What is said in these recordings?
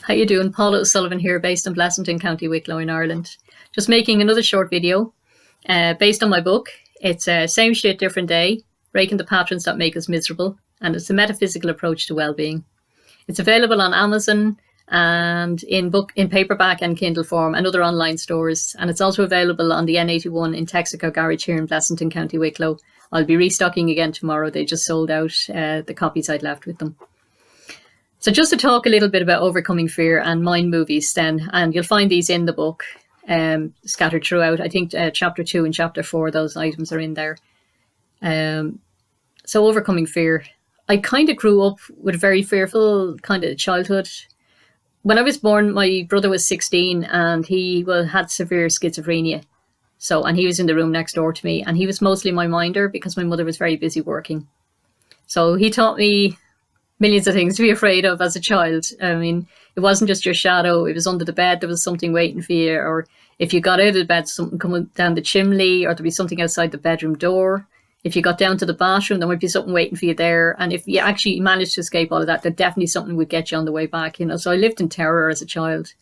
How you doing? Paula O'Sullivan here, based in Blessington, County Wicklow in Ireland. Just making another short video based on my book. It's Same Shit, Different Day, Breaking the Patterns That Make Us Miserable, and it's a metaphysical approach to well-being. It's available on Amazon and in paperback and Kindle form and other online stores. And it's also available on the N81 in Texaco Garage here in Blessington, County Wicklow. I'll be restocking again tomorrow. They just sold out the copies I'd left with them. So just to talk a little bit about overcoming fear and mind movies then, and you'll find these in the book scattered throughout. I think chapter 2 and chapter 4, those items are in there. So overcoming fear. I kind of grew up with a very fearful kind of childhood. When I was born, my brother was 16 and he had severe schizophrenia. And he was in the room next door to me, and he was mostly my minder because my mother was very busy working. So he taught me millions of things to be afraid of as a child. I mean, it wasn't just your shadow. It was under the bed. There was something waiting for you. Or if you got out of the bed, something coming down the chimney, or there'd be something outside the bedroom door. If you got down to the bathroom, there might be something waiting for you there. And if you actually managed to escape all of that, there definitely something would get you on the way back, you know. So I lived in terror as a child.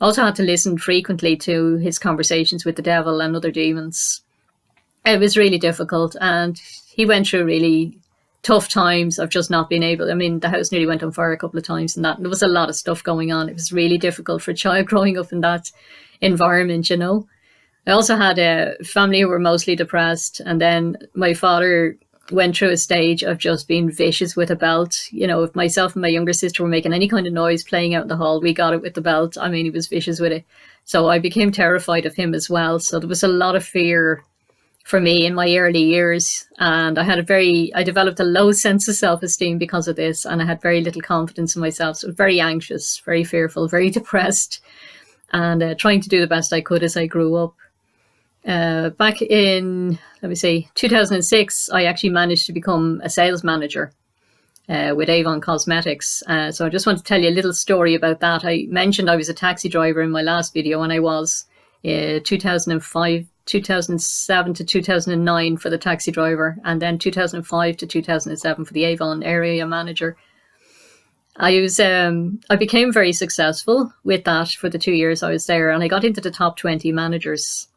I also had to listen frequently to his conversations with the devil and other demons. It was really difficult. And he went through really tough times of just not being able. I mean, the house nearly went on fire a couple of times and there was a lot of stuff going on. It was really difficult for a child growing up in that environment, you know. I also had a family who were mostly depressed, and then my father went through a stage of just being vicious with a belt. You know, if myself and my younger sister were making any kind of noise playing out in the hall, we got it with the belt. I mean, he was vicious with it. So I became terrified of him as well. So there was a lot of fear for me in my early years, and I developed a low sense of self-esteem because of this, and I had very little confidence in myself. So I was very anxious, very fearful, very depressed, and trying to do the best I could as I grew up. Back in, 2006, I actually managed to become a sales manager with Avon Cosmetics. So I just want to tell you a little story about that. I mentioned I was a taxi driver in my last video, and I was 2007 to 2009 for the taxi driver, and then 2005 to 2007 for the Avon area manager. I became very successful with that for the 2 years I was there, and I got into the top 20 managers.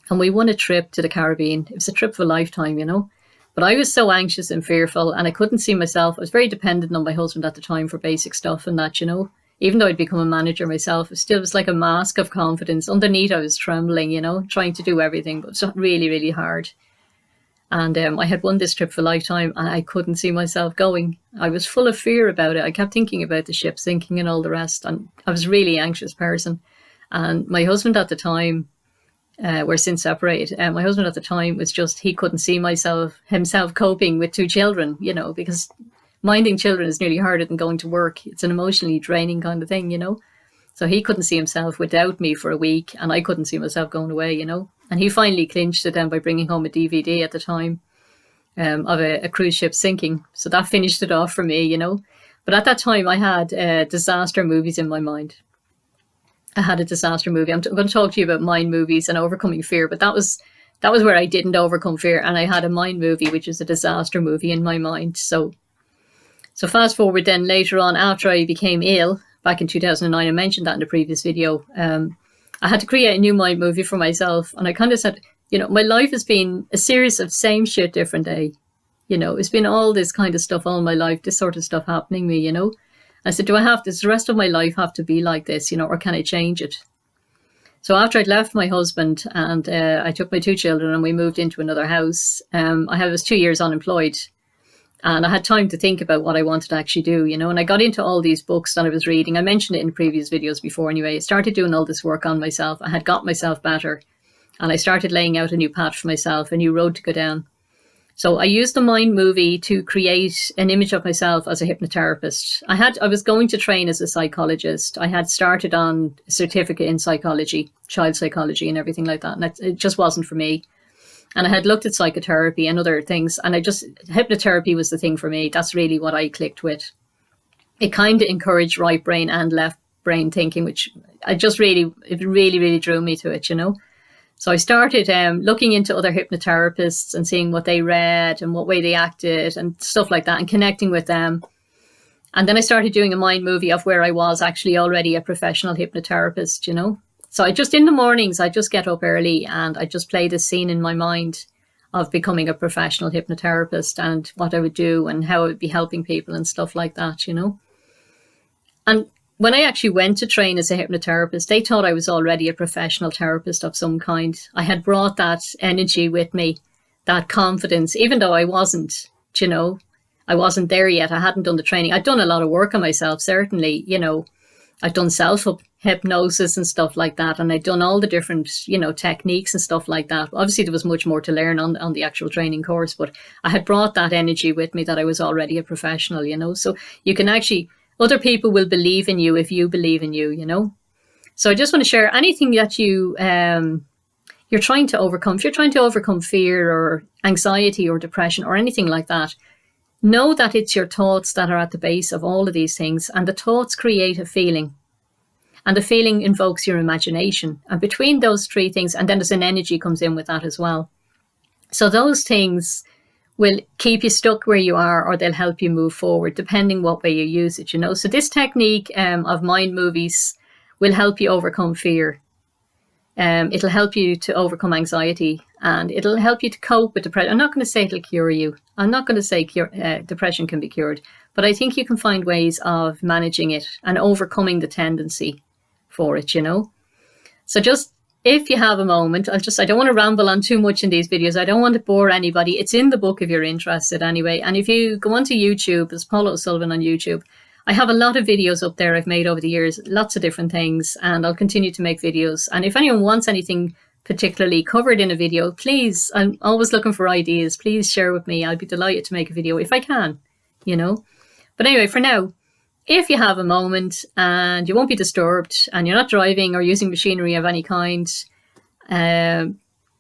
And we won a trip to the Caribbean. It was a trip of a lifetime, you know. But I was so anxious and fearful, and I couldn't see myself. I was very dependent on my husband at the time for basic stuff and that, you know. Even though I'd become a manager myself, it still was like a mask of confidence. Underneath, I was trembling, you know, trying to do everything, but it's really, really hard. And I had won this trip for a lifetime, and I couldn't see myself going. I was full of fear about it. I kept thinking about the ship sinking and all the rest, and I was a really anxious person. And my husband at the time, we're since separated. My husband at the time was just, he couldn't see himself coping with 2 children, you know, because minding children is nearly harder than going to work. It's an emotionally draining kind of thing, you know. So he couldn't see himself without me for a week, and I couldn't see myself going away, you know. And he finally clinched it then by bringing home a DVD at the time of a cruise ship sinking. So that finished it off for me, you know. But at that time, I had disaster movies in my mind. I had a disaster movie. I'm going to talk to you about mind movies and overcoming fear, but that was where I didn't overcome fear. And I had a mind movie, which is a disaster movie in my mind. So fast forward then later on, after I became ill back in 2009, I mentioned that in the previous video, I had to create a new mind movie for myself. And I kind of said, you know, my life has been a series of same shit, different day. You know, it's been all this kind of stuff all my life, this sort of stuff happening to me, you know. I said, does the rest of my life have to be like this, you know, or can I change it? So after I'd left my husband and I took my 2 children and we moved into another house, I was 2 years unemployed, and I had time to think about what I wanted to actually do, you know, and I got into all these books that I was reading. I mentioned it in previous videos before anyway. I started doing all this work on myself. I had got myself better, and I started laying out a new path for myself, a new road to go down. So I used the mind movie to create an image of myself as a hypnotherapist. I was going to train as a psychologist. I had started on a certificate in psychology, child psychology and everything like that. And it just wasn't for me. And I had looked at psychotherapy and other things. And hypnotherapy was the thing for me. That's really what I clicked with. It kind of encouraged right brain and left brain thinking, which it really, really drew me to it, you know. So I started looking into other hypnotherapists and seeing what they read and what way they acted and stuff like that, and connecting with them. And then I started doing a mind movie of where I was actually already a professional hypnotherapist, you know. So I just, in the mornings, I just get up early and I just play this scene in my mind of becoming a professional hypnotherapist and what I would do and how I would be helping people and stuff like that, you know. And when I actually went to train as a hypnotherapist, they thought I was already a professional therapist of some kind. I had brought that energy with me, that confidence, even though I wasn't, you know, I wasn't there yet. I hadn't done the training. I'd done a lot of work on myself, certainly, you know. I'd done self hypnosis and stuff like that. And I'd done all the different, you know, techniques and stuff like that. Obviously, there was much more to learn on the actual training course, but I had brought that energy with me that I was already a professional, you know. So you can actually, other people will believe in you if you believe in you, you know. So I just want to share anything that you're trying to overcome. If you're trying to overcome fear or anxiety or depression or anything like that, know that it's your thoughts that are at the base of all of these things, and the thoughts create a feeling, and the feeling invokes your imagination. And between those three things, and then there's an energy comes in with that as well. So those things will keep you stuck where you are, or they'll help you move forward, depending what way you use it, you know. So this technique of mind movies will help you overcome fear. It'll help you to overcome anxiety, and it'll help you to cope with depression. I'm not going to say it'll cure you. I'm not going to say depression can be cured, but I think you can find ways of managing it and overcoming the tendency for it, you know. So just, if you have a moment, I don't want to ramble on too much in these videos. I don't want to bore anybody. It's in the book if you're interested anyway. And if you go onto YouTube, there's Paula O'Sullivan on YouTube. I have a lot of videos up there I've made over the years, lots of different things, and I'll continue to make videos. And if anyone wants anything particularly covered in a video, please, I'm always looking for ideas. Please share with me. I'll be delighted to make a video if I can, you know. But anyway, for now, if you have a moment and you won't be disturbed and you're not driving or using machinery of any kind,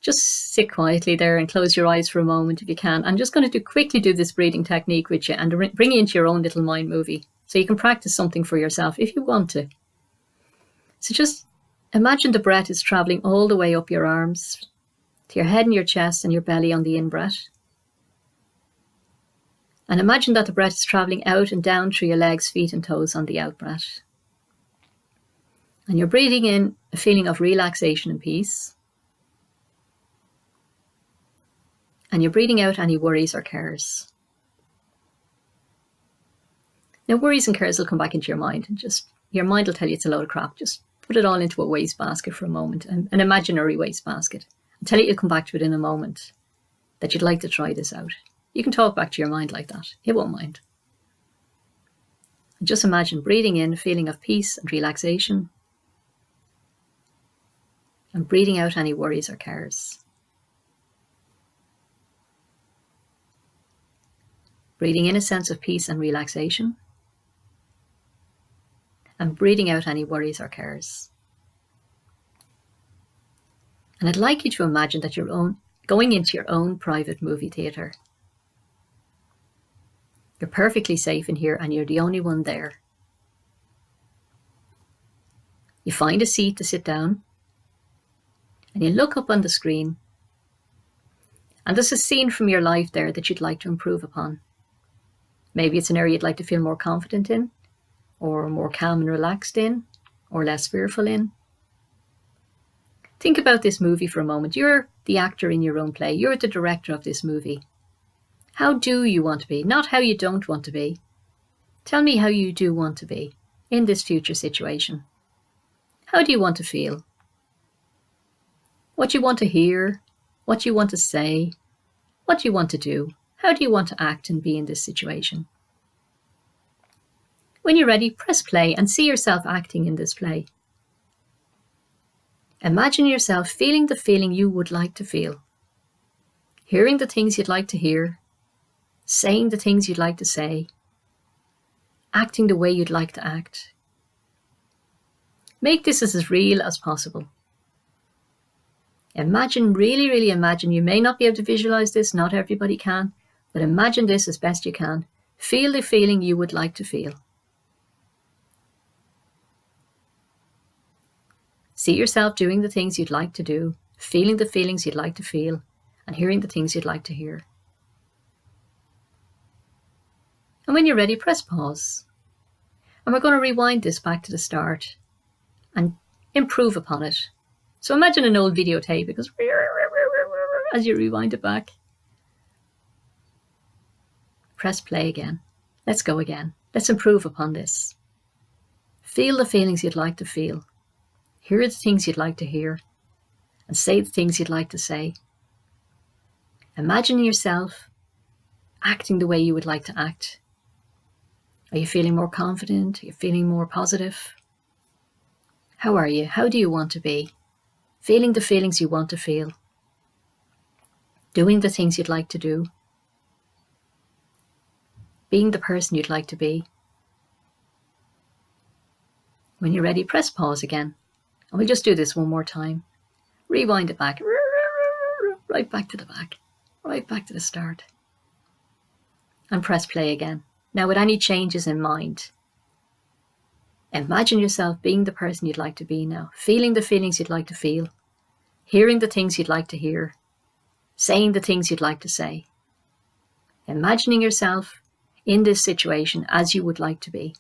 just sit quietly there and close your eyes for a moment if you can. I'm just going to quickly do this breathing technique with you and bring you into your own little mind movie. So you can practice something for yourself if you want to. So just imagine the breath is traveling all the way up your arms, to your head and your chest and your belly on the in-breath. And imagine that the breath is traveling out and down through your legs, feet and toes on the out-breath. And you're breathing in a feeling of relaxation and peace. And you're breathing out any worries or cares. Now, worries and cares will come back into your mind, and just your mind will tell you it's a load of crap. Just put it all into a wastebasket for a moment, an imaginary wastebasket. I'll tell you you'll come back to it in a moment, that you'd like to try this out. You can talk back to your mind like that. It won't mind. And just imagine breathing in a feeling of peace and relaxation, and breathing out any worries or cares. Breathing in a sense of peace and relaxation, and breathing out any worries or cares. And I'd like you to imagine that you're going into your own private movie theatre. You're perfectly safe in here and you're the only one there. You find a seat to sit down and you look up on the screen, and there's a scene from your life there that you'd like to improve upon. Maybe it's an area you'd like to feel more confident in, or more calm and relaxed in, or less fearful in. Think about this movie for a moment. You're the actor in your own play. You're the director of this movie. How do you want to be? Not how you don't want to be. Tell me how you do want to be in this future situation. How do you want to feel? What you want to hear? What you want to say? What you want to do? How do you want to act and be in this situation? When you're ready, press play and see yourself acting in this play. Imagine yourself feeling the feeling you would like to feel, hearing the things you'd like to hear, saying the things you'd like to say, acting the way you'd like to act. Make this as real as possible. Imagine, really, really imagine. You may not be able to visualize this, not everybody can, but imagine this as best you can. Feel the feeling you would like to feel. See yourself doing the things you'd like to do, feeling the feelings you'd like to feel, and hearing the things you'd like to hear. And when you're ready, press pause And we're going to rewind this back to the start and improve upon it. So imagine an old videotape. It goes as you rewind it back. Press play again. Let's go again. Let's improve upon this. Feel the feelings you'd like to feel. Hear the things you'd like to hear. And say the things you'd like to say. Imagine yourself acting the way you would like to act. Are you feeling more confident? Are you feeling more positive? How are you? How do you want to be? Feeling the feelings you want to feel. Doing the things you'd like to do. Being the person you'd like to be. When you're ready, press pause again. And we'll just do this one more time. Rewind it back. Right back to the back. Right back to the start. And press play again. Now with any changes in mind. Imagine yourself being the person you'd like to be now. Feeling the feelings you'd like to feel. Hearing the things you'd like to hear. Saying the things you'd like to say. Imagining yourself in this situation as you would like to be.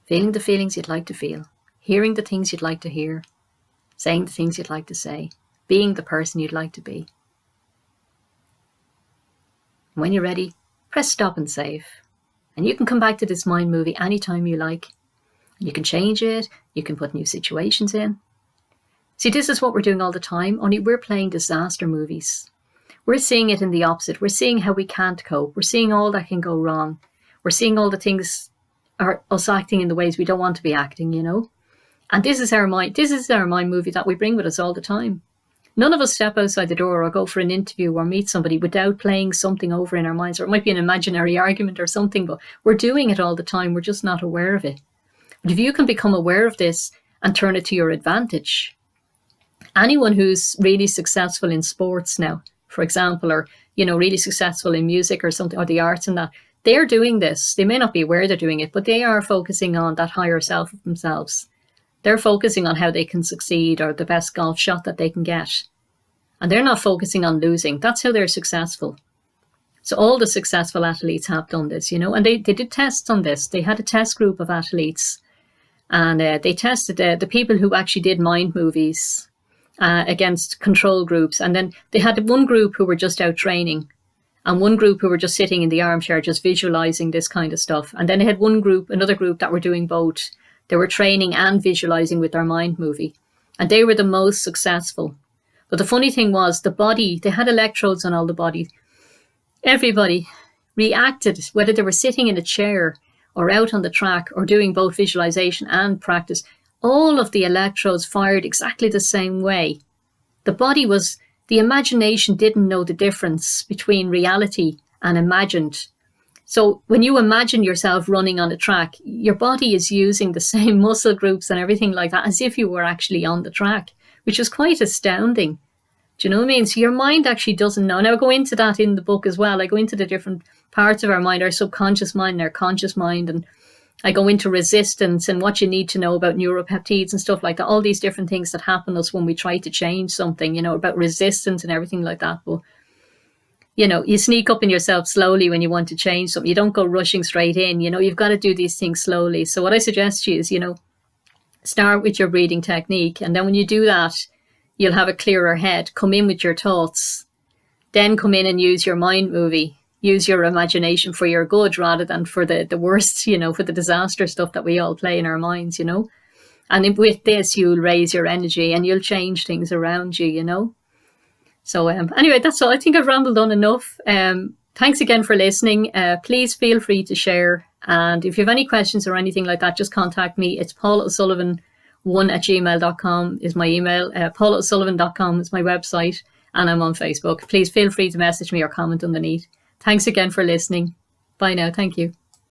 Feeling the feelings you'd like to feel. Hearing the things you'd like to hear. Saying the things you'd like to say. Being the person you'd like to be. When you're ready, press stop and save. And you can come back to this mind movie anytime you like. You can change it. You can put new situations in. See, this is what we're doing all the time, only we're playing disaster movies. We're seeing it in the opposite. We're seeing how we can't cope. We're seeing all that can go wrong. We're seeing all the things are us acting in the ways we don't want to be acting, you know. And this is our mind movie that we bring with us all the time. None of us step outside the door or go for an interview or meet somebody without playing something over in our minds. Or it might be an imaginary argument or something, but we're doing it all the time. We're just not aware of it. But if you can become aware of this and turn it to your advantage, anyone who's really successful in sports now, for example, or, you know, really successful in music or something, or the arts and that, they're doing this. They may not be aware they're doing it, but they are focusing on that higher self of themselves. They're focusing on how they can succeed or the best golf shot that they can get. And they're not focusing on losing. That's how they're successful. So all the successful athletes have done this, you know, and they did tests on this. They had a test group of athletes and they tested the people who actually did mind movies against control groups. And then they had one group who were just out training and one group who were just sitting in the armchair, just visualizing this kind of stuff. And then they had another group that were doing both. They were training and visualizing with their mind movie. And they were the most successful. But the funny thing was the body, they had electrodes on all the body. Everybody reacted, whether they were sitting in a chair or out on the track or doing both visualization and practice. All of the electrodes fired exactly the same way. The imagination didn't know the difference between reality and imagined. So when you imagine yourself running on a track, your body is using the same muscle groups and everything like that as if you were actually on the track, which is quite astounding. Do you know what I mean? So your mind actually doesn't know. Now I go into that in the book as well. I go into the different parts of our mind, our subconscious mind and our conscious mind. And I go into resistance and what you need to know about neuropeptides and stuff like that. All these different things that happen to us when we try to change something, you know, about resistance and everything like that. But you know, you sneak up on yourself slowly when you want to change something. You don't go rushing straight in. You know, you've got to do these things slowly. So what I suggest to you is, you know, start with your breathing technique. And then when you do that, you'll have a clearer head. Come in with your thoughts. Then come in and use your mind movie. Use your imagination for your good rather than for the worst, you know, for the disaster stuff that we all play in our minds, you know. And with this, you'll raise your energy and you'll change things around you, you know. So anyway, that's all. I think I've rambled on enough. Thanks again for listening. Please feel free to share. And if you have any questions or anything like that, just contact me. It's paulosullivan1@gmail.com is my email. paulosullivan.com is my website. And I'm on Facebook. Please feel free to message me or comment underneath. Thanks again for listening. Bye now. Thank you.